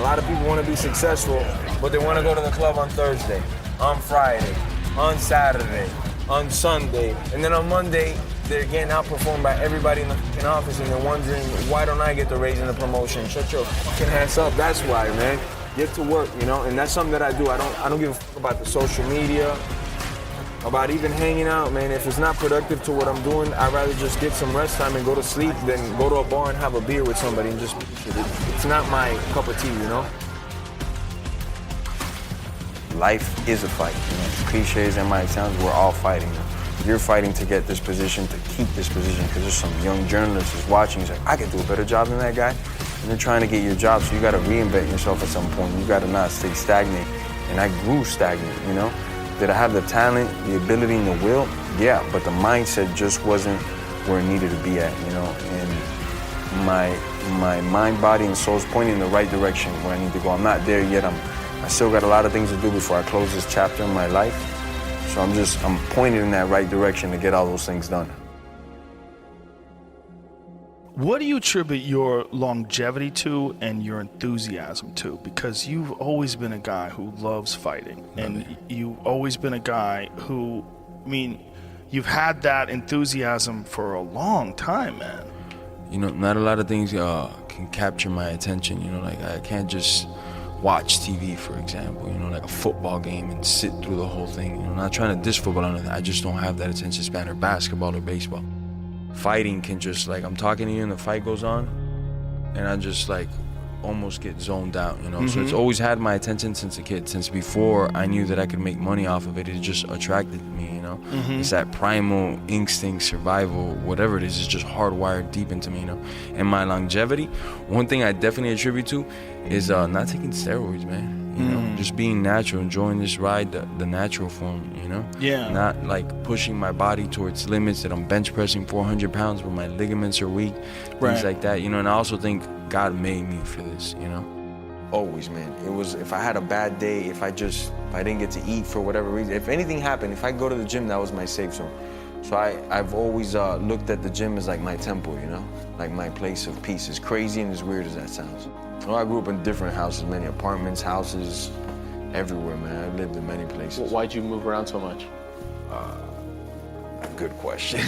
A lot of people want to be successful, but they want to go to the club on Thursday, on Friday, on Saturday, on Sunday, and then on Monday, they're getting outperformed by everybody in the fucking office, and they're wondering, why don't I get the raise and the promotion? Shut your fucking ass up. That's why, man. Get to work, you know, and that's something that I do. I don't give a fuck about the social media, about even hanging out, man. If it's not productive to what I'm doing, I'd rather just get some rest time and go to sleep than go to a bar and have a beer with somebody and just, it's not my cup of tea, you know? Life is a fight, you know. Cliche as it might sound, we're all fighting. You're fighting to get this position, to keep this position, because there's some young journalist who's watching. He's like, I could do a better job than that guy. And they're trying to get your job, so you got to reinvent yourself at some point. You got to not stay stagnant. And I grew stagnant, you know. Did I have the talent, the ability, and the will? Yeah, but the mindset just wasn't where it needed to be at, you know. And my mind, body, and soul is pointing in the right direction where I need to go. I'm not there yet. I still got a lot of things to do before I close this chapter in my life. So I'm pointed in that right direction to get all those things done. What do you attribute your longevity to and your enthusiasm to? Because you've always been a guy who loves fighting. And you've always been a guy who, I mean, you've had that enthusiasm for a long time, man. You know, not a lot of things can capture my attention. You know, like I can't just watch TV, for example, you know, like a football game and sit through the whole thing. You know, I'm not trying to diss football or anything. I just don't have that attention span, or basketball or baseball. Fighting can just, like, I'm talking to you and the fight goes on, and I just, like, almost get zoned out, you know? So it's always had my attention since a kid. Since before I knew that I could make money off of it, it just attracted me, you know? It's that primal instinct, survival, whatever it is, it's just hardwired deep into me, you know? And my longevity, one thing I definitely attribute to is not taking steroids, man. You know, just being natural, enjoying this ride, the natural form, you know? Yeah. Not like pushing my body towards limits that I'm bench pressing 400 pounds where my ligaments are weak, things like that, you know? And I also think God made me for this, you know? Always, man. It was, if I had a bad day, if I didn't get to eat for whatever reason, if anything happened, if I go to the gym, that was my safe zone. So I've always looked at the gym as like my temple, you know? Like my place of peace. As crazy and as weird as that sounds. Well, I grew up in different houses, many apartments, houses, everywhere, man. I've lived in many places. Why'd you move around so much? Good question.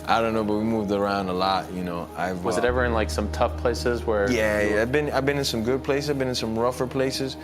I don't know, but we moved around a lot, you know. Was it ever in like some tough places where? Yeah, I've been in some good places. I've been in some rougher places.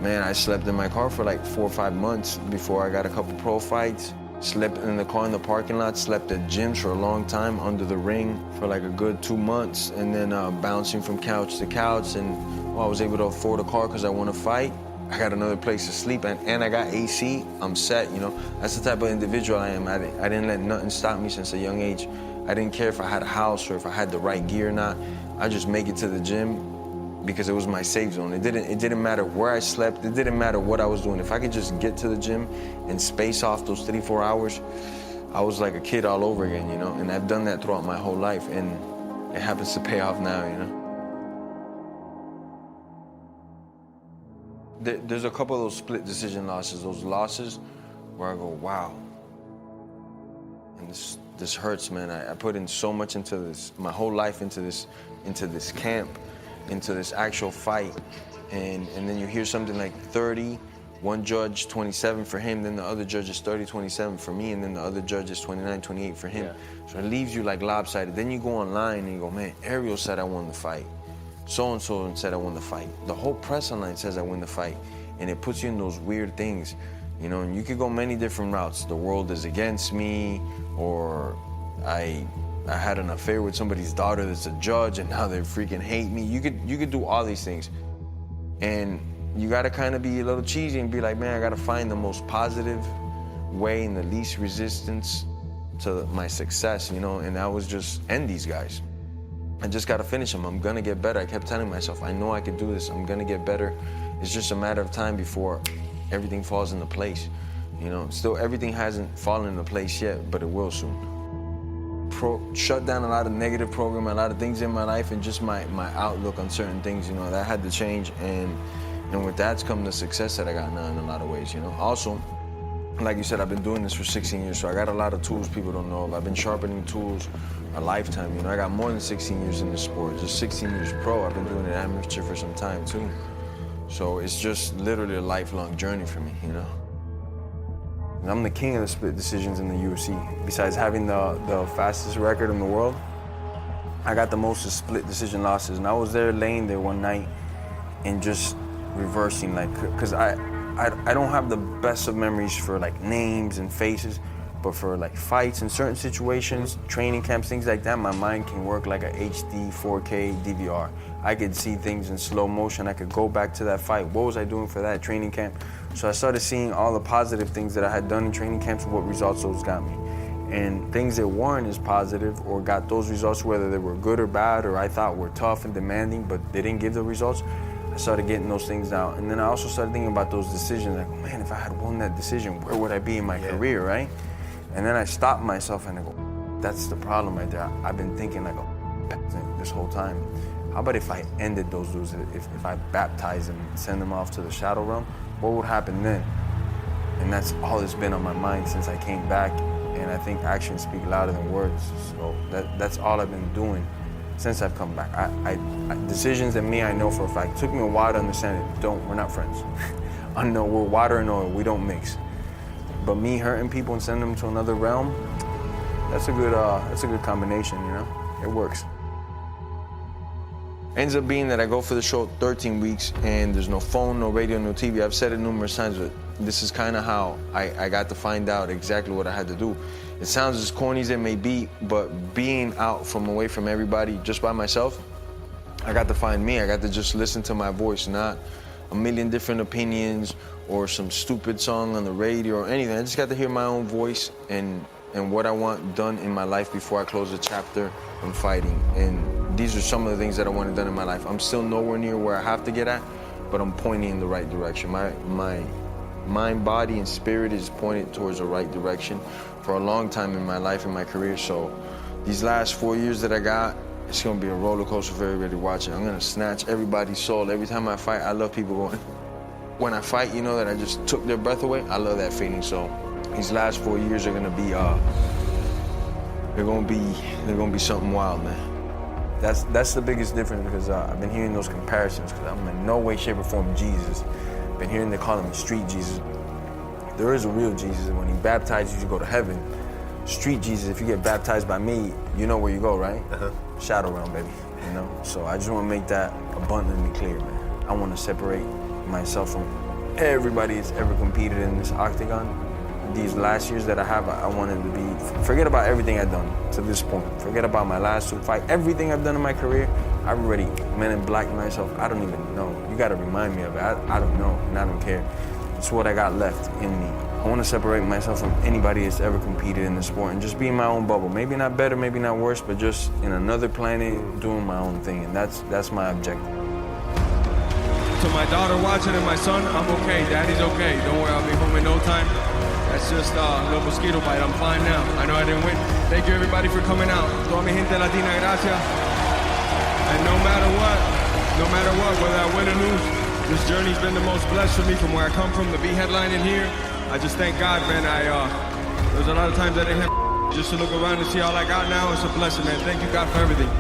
Man, I slept in my car for like 4 or 5 months before I got a couple pro fights. Slept in the car in the parking lot, slept at gyms for a long time, under the ring for like a good 2 months, and then bouncing from couch to couch, and I was able to afford a car because I want to fight. I got another place to sleep, and I got AC, I'm set, you know. That's the type of individual I am. I didn't let nothing stop me since a young age. I didn't care if I had a house or if I had the right gear or not. I just make it to the gym because it was my safe zone. It didn't matter where I slept. It didn't matter what I was doing. If I could just get to the gym and space off those 3-4 hours, I was like a kid all over again, you know? And I've done that throughout my whole life, and it happens to pay off now, you know? There's a couple of those split decision losses, those losses where I go, wow. And this hurts, man. I put in so much into this, my whole life into this camp, into this actual fight, and then you hear something like 30, one judge 27 for him, then the other judge is 30-27 for me, and then the other judge is 29-28 for him. Yeah. So it leaves you like lopsided. Then you go online and you go, man, Ariel said I won the fight. So-and-so said I won the fight. The whole press online says I win the fight, and it puts you in those weird things, you know, and you could go many different routes. The world is against me, or I had an affair with somebody's daughter that's a judge and now they freaking hate me. You could do all these things. And you gotta kind of be a little cheesy and be like, man, I gotta find the most positive way and the least resistance to my success, you know, and that was just end these guys. I just gotta finish them. I'm gonna get better. I kept telling myself, I know I could do this. I'm gonna get better. It's just a matter of time before everything falls into place. You know, still everything hasn't fallen into place yet, but it will soon. Shut down a lot of negative programming, a lot of things in my life, and just my outlook on certain things, you know, that had to change. And with that's come the success that I got now in a lot of ways, you know. Also, like you said, I've been doing this for 16 years, so I got a lot of tools people don't know. I've been sharpening tools a lifetime, you know. I got more than 16 years in this sport, just 16 years pro. I've been doing it amateur for some time too. So it's just literally a lifelong journey for me, you know. And I'm the king of the split decisions in the UFC. Besides having the fastest record in the world, I got the most split decision losses. And I was there laying there one night and just reversing, like, cause I don't have the best of memories for like names and faces, but for like fights and certain situations, training camps, things like that, my mind can work like a HD 4K DVR. I could see things in slow motion. I could go back to that fight. What was I doing for that training camp? So I started seeing all the positive things that I had done in training camps and what results those got me. And things that weren't as positive or got those results, whether they were good or bad or I thought were tough and demanding, but they didn't give the results, I started getting those things out. And then I also started thinking about those decisions, like, man, if I had won that decision, where would I be in my career, right? And then I stopped myself and I go, that's the problem right there. I've been thinking like a peasant this whole time. How about if I ended those dudes, if I baptized them, send them off to the shadow realm, what would happen then? And that's all that's been on my mind since I came back. And I think actions speak louder than words. So that's all I've been doing since I've come back. Decisions that I know for a fact. It took me a while to understand it. We're not friends. I know we're water and oil, we don't mix. But me hurting people and sending them to another realm, that's a good combination, you know? It works. Ends up being that I go for the show 13 weeks and there's no phone, no radio, no TV. I've said it numerous times, but this is kind of how I got to find out exactly what I had to do. It sounds as corny as it may be, but being out away from everybody just by myself, I got to find me. I got to just listen to my voice, not a million different opinions or some stupid song on the radio or anything. I just got to hear my own voice and what I want done in my life before I close the chapter on fighting. And these are some of the things that I want done in my life. I'm still nowhere near where I have to get at, but I'm pointing in the right direction. My mind, body, and spirit is pointed towards the right direction for a long time in my life and my career. So these last 4 years that I got, it's gonna be a roller coaster for everybody watching. I'm gonna snatch everybody's soul. Every time I fight, I love people going, when I fight, you know, that I just took their breath away. I love that feeling. So these last 4 years are gonna be, they're gonna be something wild, man. That's the biggest difference, because I've been hearing those comparisons, because I'm in no way, shape, or form Jesus. I've been hearing they call him street Jesus. There is a real Jesus, and when he baptizes you, you go to heaven. Street Jesus, if you get baptized by me, you know where you go, right? Shadow realm, baby, you know? So I just want to make that abundantly clear, man. I want to separate myself from everybody that's ever competed in this octagon. These last years that I have, I wanted to be, forget about everything I've done to this point. Forget about my last 2 fights. Everything I've done in my career, I've already men in black myself. I don't even know. You got to remind me of it. I don't know, and I don't care. It's what I got left in me. I want to separate myself from anybody that's ever competed in the sport and just be in my own bubble. Maybe not better, maybe not worse, but just in another planet doing my own thing, and that's my objective. To my daughter watching and my son, I'm okay. Daddy's okay. Don't worry, I'll be home in no time. That's just a little mosquito bite. I'm fine now. I know I didn't win. Thank you, everybody, for coming out. Toda mi gente latina, gracias. And no matter what, whether I win or lose, this journey's been the most blessed for me from where I come from to be headlining here. I just thank God, man. There's a lot of times I didn't have just to look around and see all I got now. It's a blessing, man. Thank you, God, for everything.